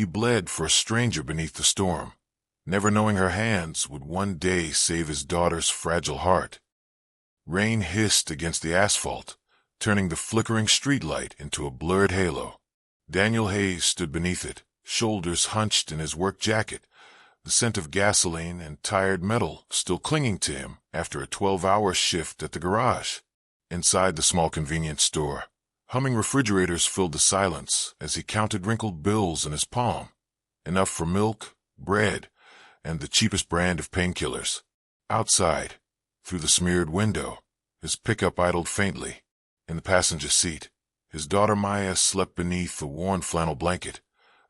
He bled for a stranger beneath the storm, never knowing her hands would one day save his daughter's fragile heart. Rain hissed against the asphalt, turning the flickering streetlight into a blurred halo. Daniel Hayes stood beneath it, shoulders hunched in his work jacket, the scent of gasoline and tired metal still clinging to him after a 12-hour shift at the garage. Inside the small convenience store, humming refrigerators filled the silence as he counted wrinkled bills in his palm, enough for milk, bread, and the cheapest brand of painkillers. Outside, through the smeared window, his pickup idled faintly. In the passenger seat, his daughter Maya slept beneath a worn flannel blanket,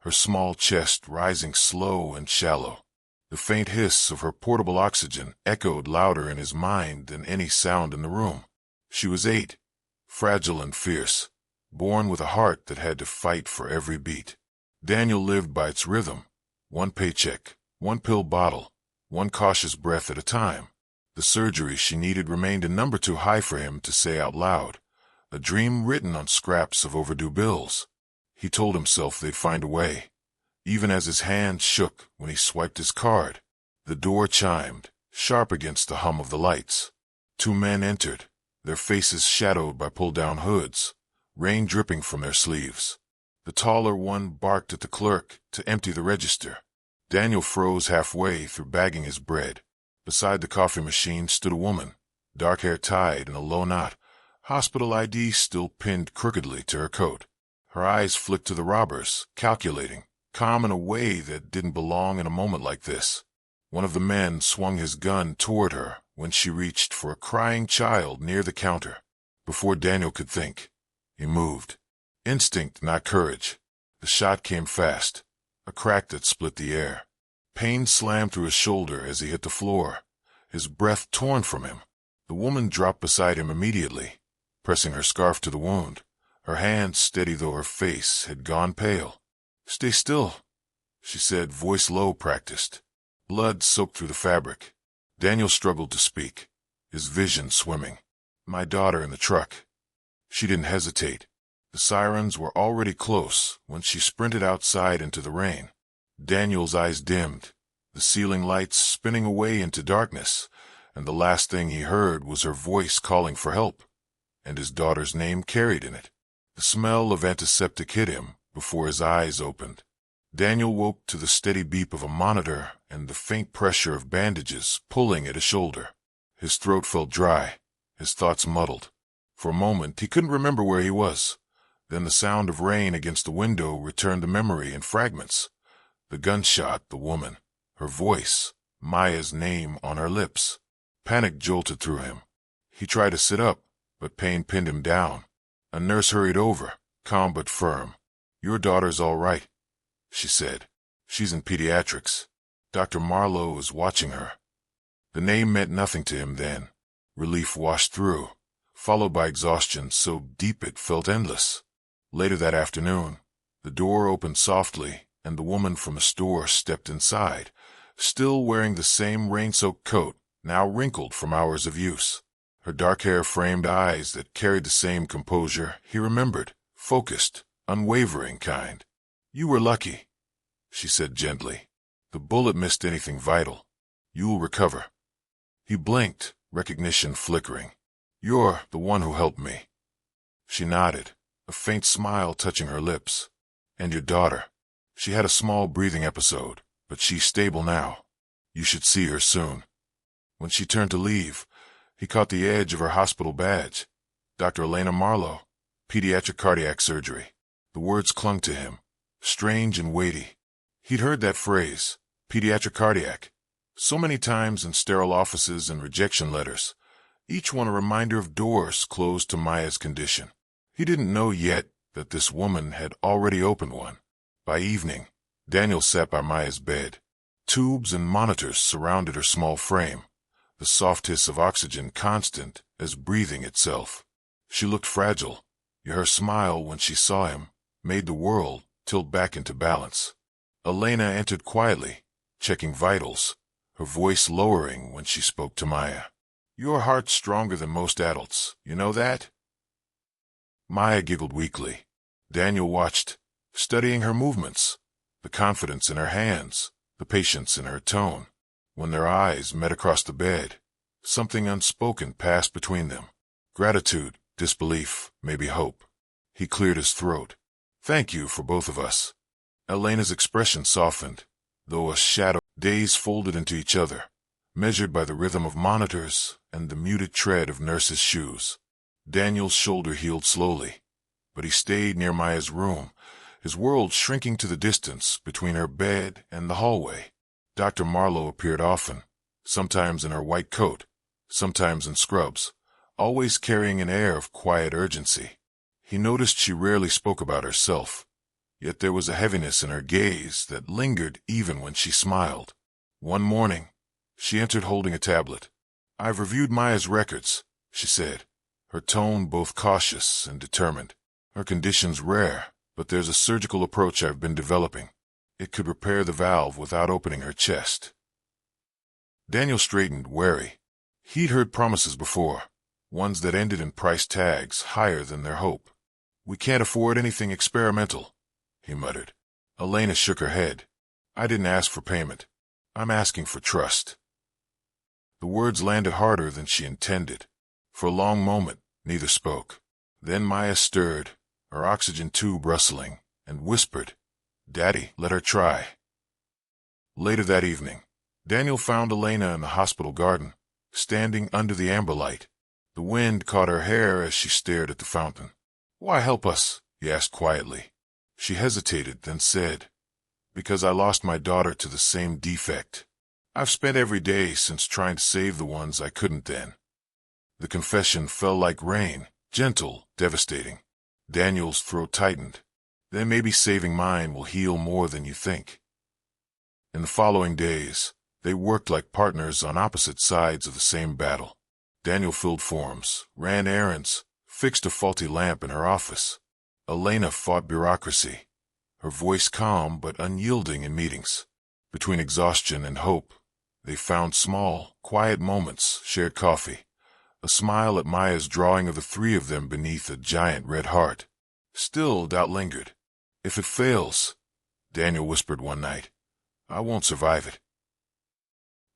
her small chest rising slow and shallow. The faint hiss of her portable oxygen echoed louder in his mind than any sound in the room. She was 8, fragile and fierce, born with a heart that had to fight for every beat. Daniel lived by its rhythm, one paycheck, one pill bottle, one cautious breath at a time. The surgery she needed remained a number too high for him to say out loud, a dream written on scraps of overdue bills. He told himself they'd find a way, even as his hand shook when he swiped his card. The door chimed, sharp against the hum of the lights. 2 men entered, their faces shadowed by pulled-down hoods, rain dripping from their sleeves. The taller one barked at the clerk to empty the register. Daniel froze halfway through bagging his bread. Beside the coffee machine stood a woman, dark hair tied in a low knot, hospital ID still pinned crookedly to her coat. Her eyes flicked to the robbers, calculating, calm in a way that didn't belong in a moment like this. One of the men swung his gun toward her when she reached for a crying child near the counter. Before Daniel could think, he moved. Instinct, not courage. The shot came fast, a crack that split the air. Pain slammed through his shoulder as he hit the floor, his breath torn from him. The woman dropped beside him immediately, pressing her scarf to the wound, her hand steady though her face had gone pale. "Stay still," she said, voice low, practiced. Blood soaked through the fabric. Daniel struggled to speak, his vision swimming. "My daughter in the truck." She didn't hesitate. The sirens were already close when she sprinted outside into the rain. Daniel's eyes dimmed, the ceiling lights spinning away into darkness, and the last thing he heard was her voice calling for help, and his daughter's name carried in it. The smell of antiseptic hit him before his eyes opened. Daniel woke to the steady beep of a monitor and the faint pressure of bandages pulling at his shoulder. His throat felt dry, his thoughts muddled. For a moment he couldn't remember where he was. Then the sound of rain against the window returned to memory in fragments. The gunshot, the woman, her voice, Maya's name on her lips. Panic jolted through him. He tried to sit up, but pain pinned him down. A nurse hurried over, calm but firm. "Your daughter's all right," she said. "She's in pediatrics. Dr. Marlowe is watching her." The name meant nothing to him then. Relief washed through, followed by exhaustion so deep it felt endless. Later that afternoon, the door opened softly, and the woman from the store stepped inside, still wearing the same rain-soaked coat, now wrinkled from hours of use. Her dark hair framed eyes that carried the same composure he remembered, focused, unwavering kind. "You were lucky," she said gently. "The bullet missed anything vital. You'll recover." He blinked, recognition flickering. "You're the one who helped me." She nodded, a faint smile touching her lips. "And your daughter. She had a small breathing episode, but she's stable now. You should see her soon." When she turned to leave, he caught the edge of her hospital badge. "Dr. Elena Marlowe, pediatric cardiac surgery." The words clung to him, strange and weighty. He'd heard that phrase, pediatric cardiac, so many times in sterile offices and rejection letters, each one a reminder of doors closed to Maya's condition. He didn't know yet that this woman had already opened one. By evening, Daniel sat by Maya's bed. Tubes and monitors surrounded her small frame, the soft hiss of oxygen constant as breathing itself. She looked fragile, yet her smile when she saw him made the world tilt back into balance. Elena entered quietly, checking vitals, her voice lowering when she spoke to Maya. "Your heart's stronger than most adults, you know that?" Maya giggled weakly. Daniel watched, studying her movements, the confidence in her hands, the patience in her tone. When their eyes met across the bed, something unspoken passed between them. Gratitude, disbelief, maybe hope. He cleared his throat. Thank you for both of us. Elena's expression softened, though a shadow. Days folded into each other, measured by the rhythm of monitors and the muted tread of nurses' shoes. Daniel's shoulder healed slowly, but he stayed near Maya's room, his world shrinking to the distance between her bed and the hallway. Dr. Marlowe appeared often, sometimes in her white coat, sometimes in scrubs, always carrying an air of quiet urgency. He noticed she rarely spoke about herself, yet there was a heaviness in her gaze that lingered even when she smiled. One morning, she entered holding a tablet. I've reviewed Maya's records, she said, her tone both cautious and determined. Her condition's rare, but there's a surgical approach I've been developing. It could repair the valve without opening her chest. Daniel straightened, wary. He'd heard promises before, ones that ended in price tags higher than their hope. We can't afford anything experimental, he muttered. Elena shook her head. I didn't ask for payment. I'm asking for trust. The words landed harder than she intended. For a long moment, neither spoke. Then Maya stirred, her oxygen tube rustling, and whispered, Daddy, let her try. Later that evening, Daniel found Elena in the hospital garden, standing under the amber light. The wind caught her hair as she stared at the fountain. Why help us? He asked quietly. She hesitated, then said, Because I lost my daughter to the same defect. I've spent every day since trying to save the ones I couldn't then. The confession fell like rain, gentle, devastating. Daniel's throat tightened. Then maybe saving mine will heal more than you think. In the following days, they worked like partners on opposite sides of the same battle. Daniel filled forms, ran errands, fixed a faulty lamp in her office. Elena fought bureaucracy, her voice calm but unyielding in meetings. Between exhaustion and hope, they found small, quiet moments, shared coffee, a smile at Maya's drawing of the three of them beneath a giant red heart. Still, doubt lingered. If it fails, Daniel whispered one night, I won't survive it.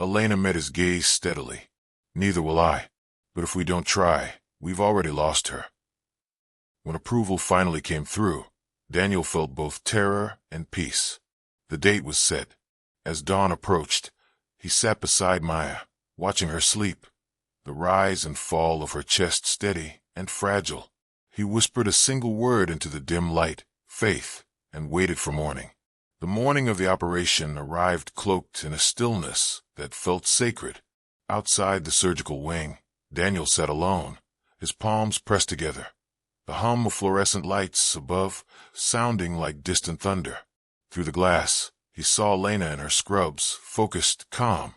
Elena met his gaze steadily. Neither will I. But if we don't try, we've already lost her. When approval finally came through, Daniel felt both terror and peace. The date was set. As dawn approached, he sat beside Maya, watching her sleep, the rise and fall of her chest steady and fragile. He whispered a single word into the dim light, faith, and waited for morning. The morning of the operation arrived cloaked in a stillness that felt sacred. Outside the surgical wing, Daniel sat alone, his palms pressed together, the hum of fluorescent lights above sounding like distant thunder. Through the glass, he saw Elena in her scrubs, focused, calm,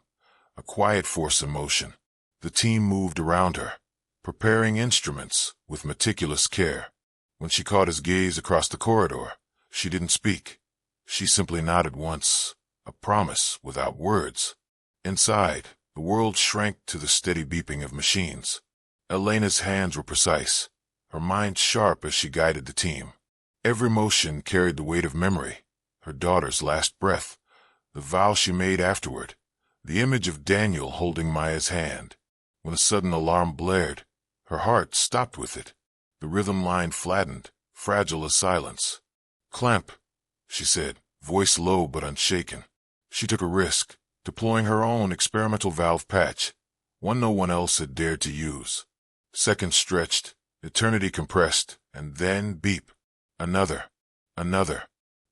a quiet force in motion. The team moved around her, preparing instruments with meticulous care. When she caught his gaze across the corridor, she didn't speak. She simply nodded once, a promise without words. Inside, the world shrank to the steady beeping of machines. Elena's hands were precise, her mind sharp as she guided the team. Every motion carried the weight of memory, her daughter's last breath, the vow she made afterward, the image of Daniel holding Maya's hand. When a sudden alarm blared, her heart stopped with it. The rhythm line flattened, fragile as silence. Clamp, she said, voice low but unshaken. She took a risk, deploying her own experimental valve patch, one no one else had dared to use. Seconds stretched, eternity compressed, and then beep. Another,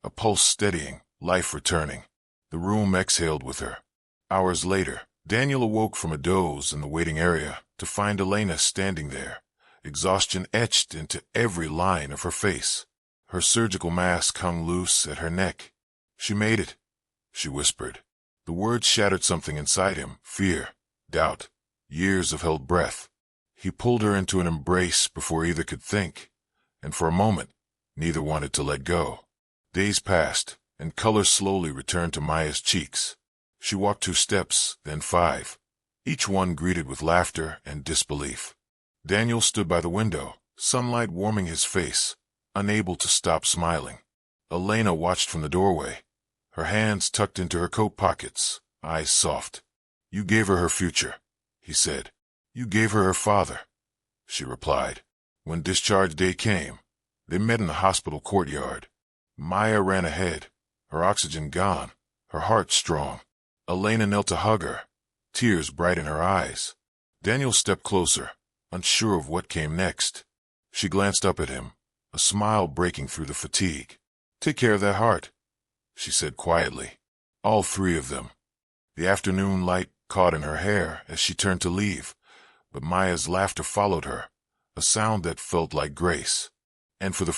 a pulse steadying, life returning. The room exhaled with her. Hours later, Daniel awoke from a doze in the waiting area to find Elena standing there, exhaustion etched into every line of her face. Her surgical mask hung loose at her neck. She made it, she whispered. The words shattered something inside him, fear, doubt, years of held breath. He pulled her into an embrace before either could think, and for a moment, neither wanted to let go. Days passed, and color slowly returned to Maya's cheeks. She walked 2 steps, then 5, each one greeted with laughter and disbelief. Daniel stood by the window, sunlight warming his face, unable to stop smiling. Elena watched from the doorway, her hands tucked into her coat pockets, eyes soft. "You gave her her future," he said. "You gave her her father," she replied. When discharge day came, they met in the hospital courtyard. Maya ran ahead, her oxygen gone, her heart strong. Elena knelt to hug her, tears bright in her eyes. Daniel stepped closer, unsure of what came next. She glanced up at him, a smile breaking through the fatigue. "Take care of that heart," she said quietly. All three of them. The afternoon light caught in her hair as she turned to leave, but Maya's laughter followed her, a sound that felt like grace. And for the